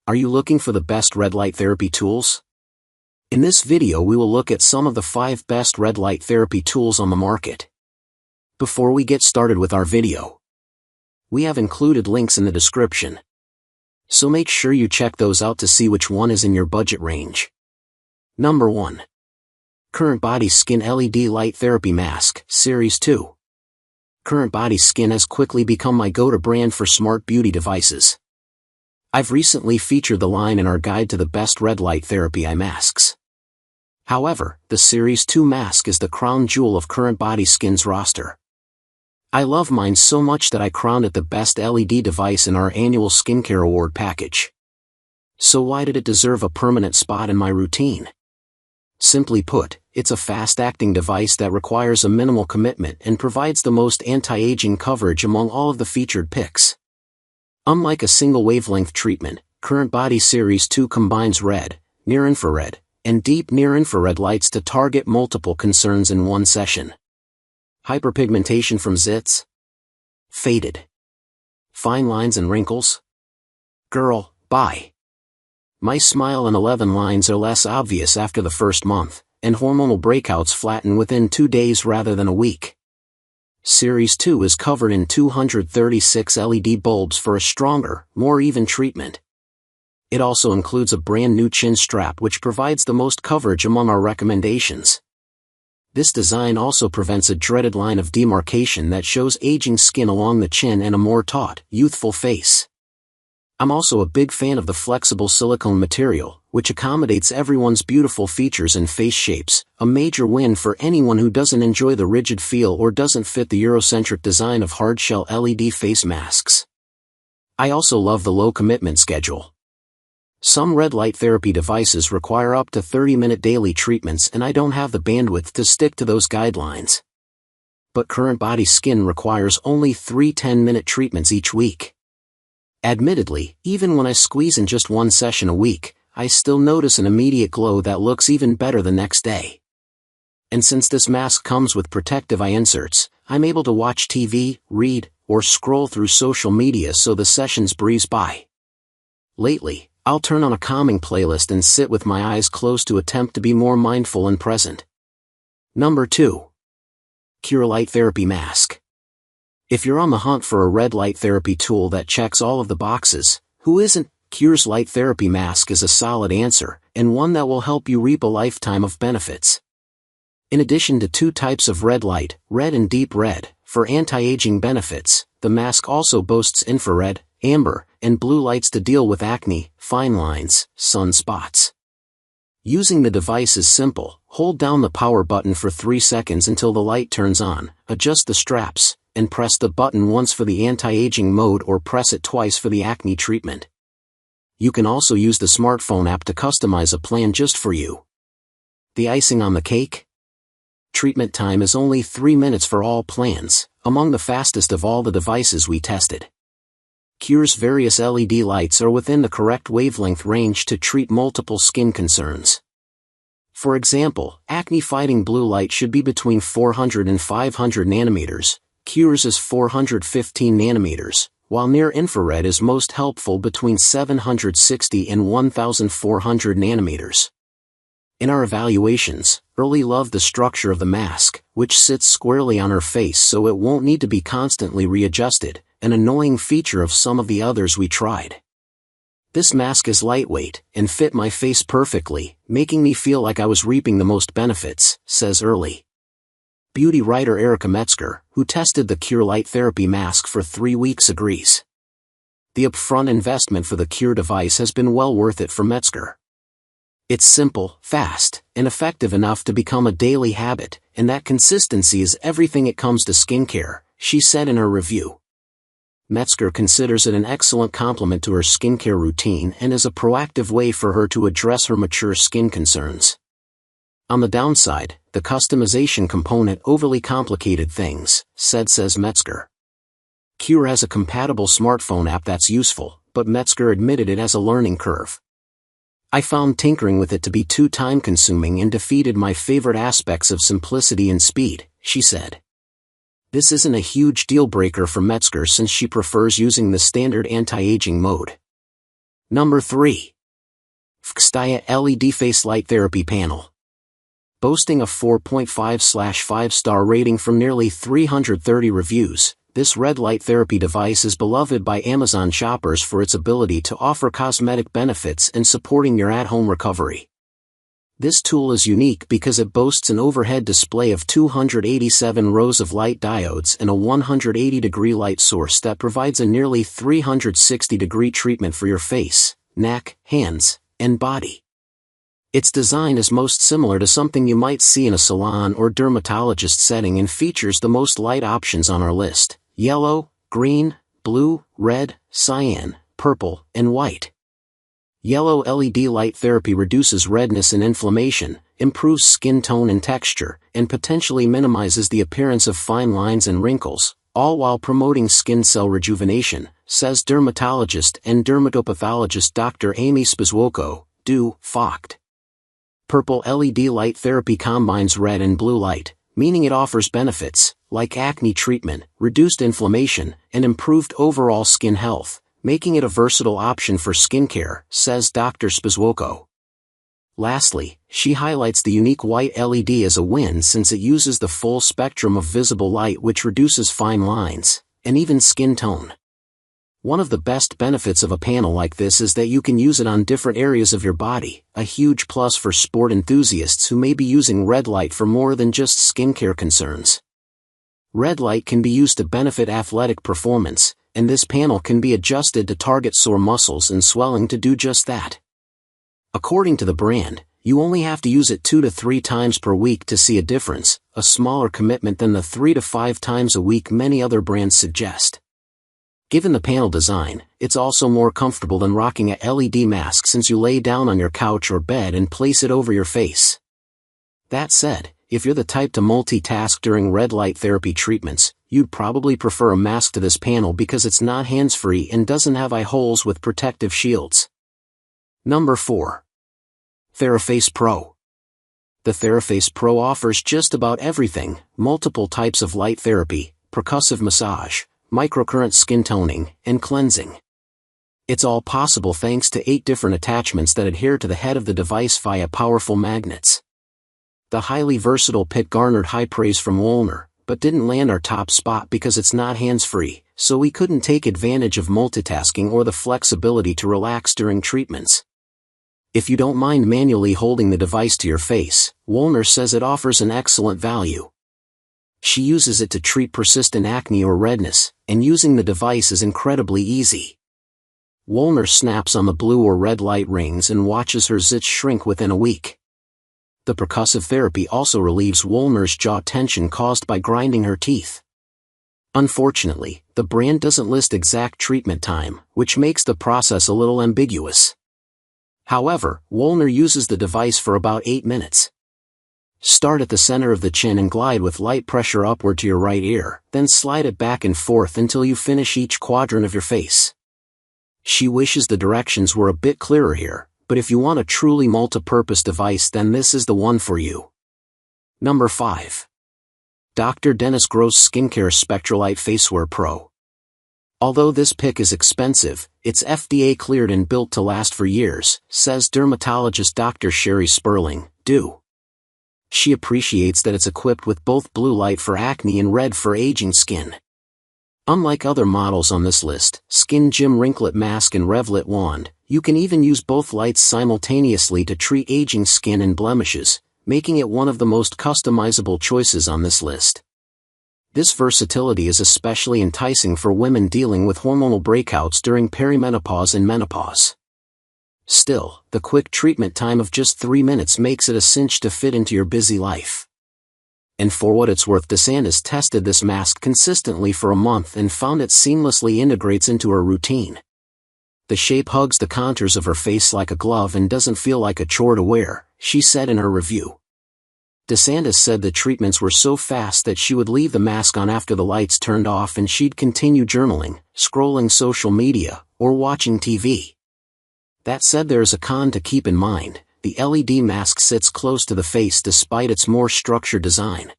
Are you looking for the best red light therapy tools? In this video we will look at some of the 5 best red light therapy tools on the market. Before we get started with our video, we have included links in the description, so make sure you check those out to see which one is in your budget range. Number 1. CurrentBody Skin LED Light Therapy Mask, Series 2. CurrentBody Skin has quickly become my go-to brand for smart beauty devices. I've recently featured the line in our guide to the best red light therapy eye masks. However, the Series 2 mask is the crown jewel of CurrentBody Skin's roster. I love mine so much that I crowned it the best LED device in our annual skincare award package. So why did it deserve a permanent spot in my routine? Simply put, it's a fast-acting device that requires a minimal commitment and provides the most anti-aging coverage among all of the featured picks. Unlike a single wavelength treatment, CurrentBody Series 2 combines red, near-infrared, and deep near-infrared lights to target multiple concerns in one session. Hyperpigmentation from zits? Faded? Fine lines and wrinkles? Girl, bye. My smile and 11 lines are less obvious after the first month, and hormonal breakouts flatten within 2 days rather than a week. Series 2 is covered in 236 LED bulbs for a stronger, more even treatment. It also includes a brand new chin strap which provides the most coverage among our recommendations. This design also prevents a dreaded line of demarcation that shows aging skin along the chin and a more taut, youthful face. I'm also a big fan of the flexible silicone material, which accommodates everyone's beautiful features and face shapes, a major win for anyone who doesn't enjoy the rigid feel or doesn't fit the Eurocentric design of hard-shell LED face masks. I also love the low commitment schedule. Some red light therapy devices require up to 30-minute daily treatments and I don't have the bandwidth to stick to those guidelines. But CurrentBody Skin requires only 3 10-minute treatments each week. Admittedly, even when I squeeze in just one session a week, I still notice an immediate glow that looks even better the next day. And since this mask comes with protective eye inserts, I'm able to watch TV, read, or scroll through social media so the sessions breeze by. Lately, I'll turn on a calming playlist and sit with my eyes closed to attempt to be more mindful and present. Number 2. Qure Light Therapy Mask. If you're on the hunt for a red light therapy tool that checks all of the boxes, who isn't? Qure's Light Therapy Mask is a solid answer, and one that will help you reap a lifetime of benefits. In addition to 2 types of red light, red and deep red, for anti-aging benefits, the mask also boasts infrared, amber, and blue lights to deal with acne, fine lines, sun spots. Using the device is simple. Hold down the power button for 3 seconds until the light turns on, adjust the straps, and press the button once for the anti-aging mode or press it twice for the acne treatment. You can also use the smartphone app to customize a plan just for you. The icing on the cake? Treatment time is only 3 minutes for all plans, among the fastest of all the devices we tested. Qure's various LED lights are within the correct wavelength range to treat multiple skin concerns. For example, acne-fighting blue light should be between 400 and 500 nanometers, Qure's is 415 nanometers, while near-infrared is most helpful between 760 and 1400 nanometers. In our evaluations, Early loved the structure of the mask, which sits squarely on her face so it won't need to be constantly readjusted, an annoying feature of some of the others we tried. This mask is lightweight and fit my face perfectly, making me feel like I was reaping the most benefits, says Early. Beauty writer Erica Metzger, who tested the Qure Light Therapy Mask for 3 weeks, agrees. The upfront investment for the Qure device has been well worth it for Metzger. It's simple, fast, and effective enough to become a daily habit, and that consistency is everything it comes to skincare, she said in her review. Metzger considers it an excellent complement to her skincare routine and is a proactive way for her to address her mature skin concerns. On the downside, the customization component overly complicated things, says Metzger. Qure has a compatible smartphone app that's useful, but Metzger admitted it has a learning curve. I found tinkering with it to be too time-consuming and defeated my favorite aspects of simplicity and speed, she said. This isn't a huge deal-breaker for Metzger since she prefers using the standard anti-aging mode. Number 3. Fxtiaa LED Face Light Therapy Panel. Boasting a 4.5/5-star rating from nearly 330 reviews, this red light therapy device is beloved by Amazon shoppers for its ability to offer cosmetic benefits and supporting your at-home recovery. This tool is unique because it boasts an overhead display of 287 rows of light diodes and a 180-degree light source that provides a nearly 360-degree treatment for your face, neck, hands, and body. Its design is most similar to something you might see in a salon or dermatologist setting and features the most light options on our list: yellow, green, blue, red, cyan, purple, and white. Yellow LED light therapy reduces redness and inflammation, improves skin tone and texture, and potentially minimizes the appearance of fine lines and wrinkles, all while promoting skin cell rejuvenation, says dermatologist and dermatopathologist Dr. Amy Spezwoko, DO, Fxtiaa. Purple LED light therapy combines red and blue light, meaning it offers benefits, like acne treatment, reduced inflammation, and improved overall skin health, making it a versatile option for skincare, says Dr. Spezwoko. Lastly, she highlights the unique white LED as a win since it uses the full spectrum of visible light, which reduces fine lines, and even skin tone. One of the best benefits of a panel like this is that you can use it on different areas of your body, a huge plus for sport enthusiasts who may be using red light for more than just skincare concerns. Red light can be used to benefit athletic performance, and this panel can be adjusted to target sore muscles and swelling to do just that. According to the brand, you only have to use it 2 to 3 times per week to see a difference, a smaller commitment than the 3 to 5 times a week many other brands suggest. Given the panel design, it's also more comfortable than rocking a LED mask since you lay down on your couch or bed and place it over your face. That said, if you're the type to multitask during red light therapy treatments, you'd probably prefer a mask to this panel because it's not hands-free and doesn't have eye holes with protective shields. Number 4. TheraFace Pro. The TheraFace Pro offers just about everything: multiple types of light therapy, percussive massage, microcurrent skin toning, and cleansing. It's all possible thanks to 8 different attachments that adhere to the head of the device via powerful magnets. The highly versatile pit garnered high praise from Woolner, but didn't land our top spot because it's not hands-free, so we couldn't take advantage of multitasking or the flexibility to relax during treatments. If you don't mind manually holding the device to your face, Woolner says it offers an excellent value. She uses it to treat persistent acne or redness, and using the device is incredibly easy. Woolner snaps on the blue or red light rings and watches her zits shrink within a week. The percussive therapy also relieves Woolner's jaw tension caused by grinding her teeth. Unfortunately, the brand doesn't list exact treatment time, which makes the process a little ambiguous. However, Woolner uses the device for about 8 minutes. Start at the center of the chin and glide with light pressure upward to your right ear, then slide it back and forth until you finish each quadrant of your face. She wishes the directions were a bit clearer here, but if you want a truly multi-purpose device, then this is the one for you. Number 5. Dr. Dennis Gross Skincare SpectraLite FaceWare Pro. Although this pick is expensive, it's FDA cleared and built to last for years, says dermatologist Dr. Sherry Sperling, DO. She appreciates that it's equipped with both blue light for acne and red for aging skin. Unlike other models on this list, Skin Gym Wrinklet Mask and Revlet Wand, you can even use both lights simultaneously to treat aging skin and blemishes, making it one of the most customizable choices on this list. This versatility is especially enticing for women dealing with hormonal breakouts during perimenopause and menopause. Still, the quick treatment time of just 3 minutes makes it a cinch to fit into your busy life. And for what it's worth, DeSantis tested this mask consistently for a month and found it seamlessly integrates into her routine. The shape hugs the contours of her face like a glove and doesn't feel like a chore to wear, she said in her review. DeSantis said the treatments were so fast that she would leave the mask on after the lights turned off and she'd continue journaling, scrolling social media, or watching TV. That said, there is a con to keep in mind: the LED mask sits close to the face despite its more structured design.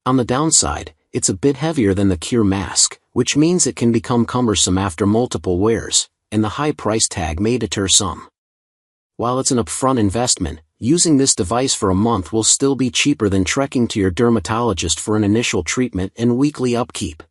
On the downside, it's a bit heavier than the Qure mask, which means it can become cumbersome after multiple wears, and the high price tag may deter some. While it's an upfront investment, using this device for a month will still be cheaper than trekking to your dermatologist for an initial treatment and weekly upkeep.